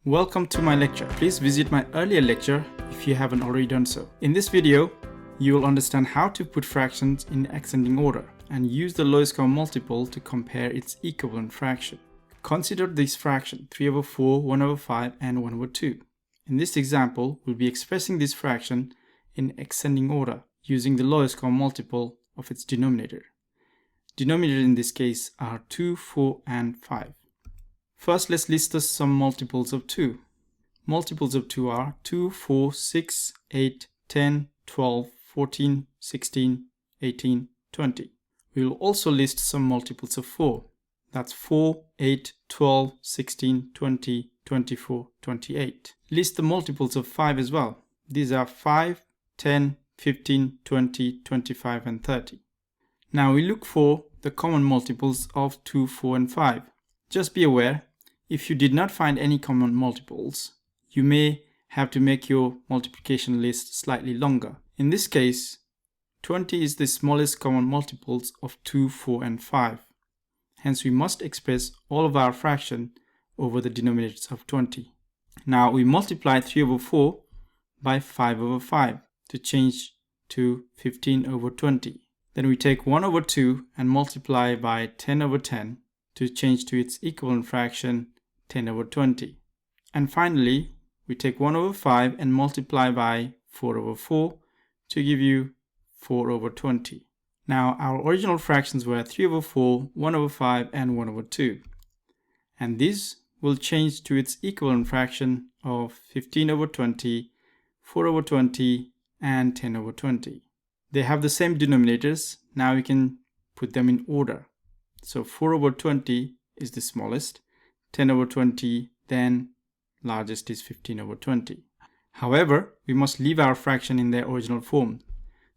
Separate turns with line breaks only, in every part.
Welcome to my lecture. Please visit my earlier lecture if you haven't already done so. In this video, you will understand how to put fractions in ascending order and use the lowest common multiple to compare its equivalent fraction. Consider this fraction 3/4, 1/5 and 1/2. In this example, we'll be expressing this fraction in ascending order using the lowest common multiple of its denominator. Denominator in this case are 2, 4 and 5. First, let's list some multiples of 2. Multiples of 2 are 2, 4, 6, 8, 10, 12, 14, 16, 18, 20. We will also list some multiples of 4. That's 4, 8, 12, 16, 20, 24, 28. List the multiples of 5 as well. These are 5, 10, 15, 20, 25 and 30. Now we look for the common multiples of 2, 4 and 5. Just be aware, if you did not find any common multiples, you may have to make your multiplication list slightly longer. In this case, 20 is the smallest common multiples of 2, 4 and 5. Hence we must express all of our fraction over the denominators of 20. Now we multiply 3/4 by 5/5 to change to 15/20. Then we take 1/2 and multiply by 10/10 to change to its equivalent fraction 10/20. And finally, we take 1/5 and multiply by 4/4 to give you 4/20. Now our original fractions were 3/4, 1/5 and 1/2. And this will change to its equivalent fraction of 15/20, 4/20 and 10/20. They have the same denominators. Now we can put them in order. So 4/20 is the smallest, 10/20, then largest is 15/20. However, we must leave our fraction in their original form.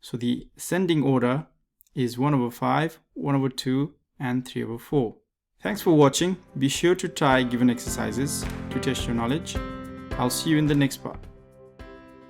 So the ascending order is 1/5, 1/2 and 3/4. Thanks for watching. Be sure to try given exercises to test your knowledge. I'll see you in the next part.